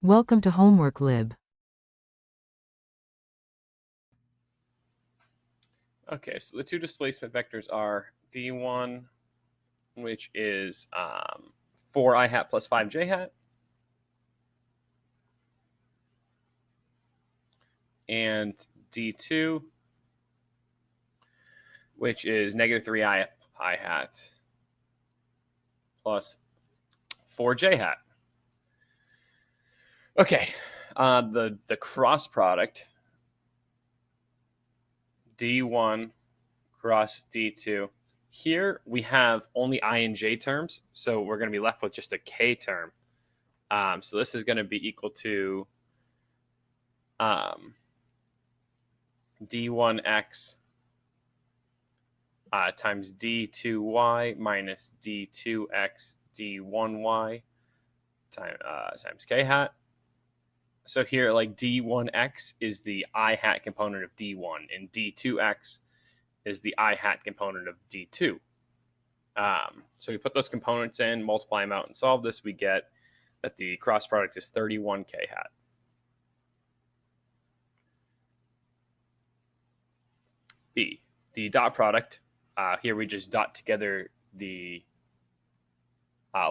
Welcome to Homework Lib. Okay, so the two displacement vectors are d1, which is 4 I hat plus 5j hat, and d2, which is negative 3 I hat plus 4j hat. Okay, the cross product d1 cross d2. Here we have only I and j terms, so we're going to be left with just a k term. So this is going to be equal to d1x times d2y minus d2x d1y times k hat. So here, like d1x is the I hat component of d1, and d2x is the I hat component of d2. So we put those components in, multiply them out, and solve this. We get that the cross product is 31 k hat. B, the dot product. Here we just dot together the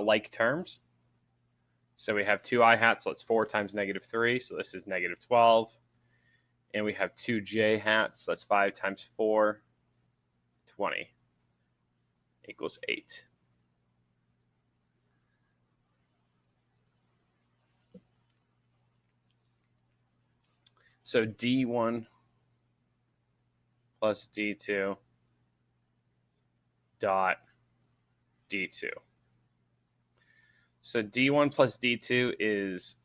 like terms. So we have 2 I hats, so that's 4 times negative 3, so this is negative 12. And we have 2 j hats, so that's 5 times 4, 20, equals 8. So d1 plus d2 dot d2. So d1 plus d2 is,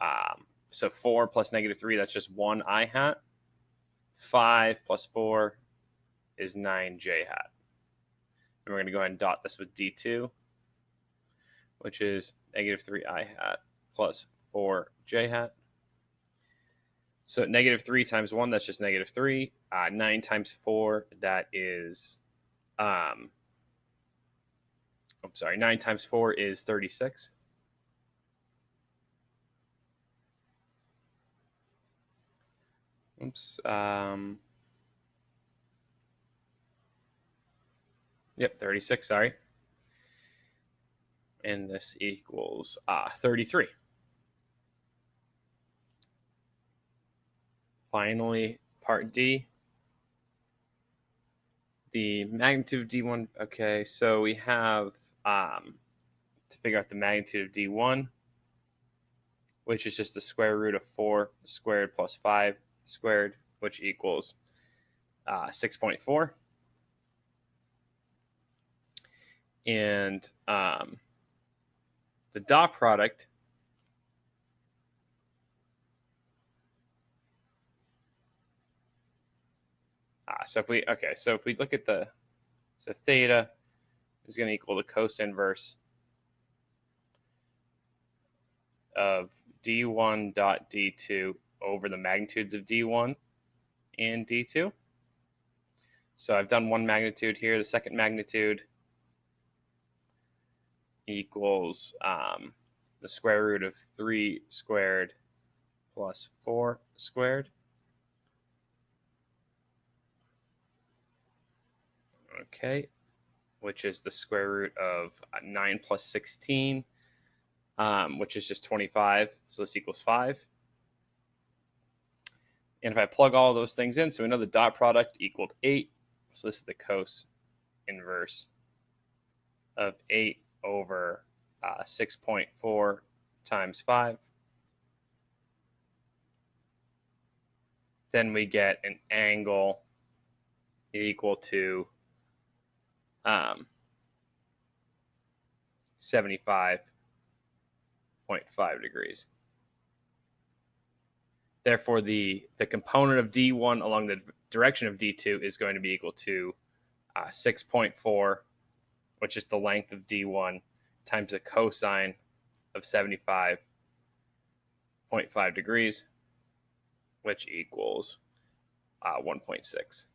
so 4 plus negative 3, that's just 1 I hat. 5 plus 4 is 9 j hat. And we're going to go ahead and dot this with d2, which is negative 3 I hat plus 4 j hat. So negative 3 times 1, that's just negative 3. 9 times 4, that is, 9 times 4 is 36. Oops. Yep, 36, sorry. And this equals 33. Finally, part D. The magnitude of D1. Okay, so we have to figure out the magnitude of D1, which is just the square root of 4 squared plus 5 squared, which equals 6.4. And the dot product so if we look at so theta is going to equal the cos inverse of d1 dot d2 over the magnitudes of d1 and d2. So I've done one magnitude here. The second magnitude equals the square root of 3 squared plus 4 squared. Okay, which is the square root of 9 plus 16, which is just 25. So this equals 5. And if I plug all those things in, so we know the dot product equaled 8. So this is the cos inverse of 8 over 6.4 times 5. Then we get an angle equal to 75.5 degrees. Therefore, the component of D1 along the direction of D2 is going to be equal to 6.4, which is the length of D1, times the cosine of 75.5 degrees, which equals 1.6.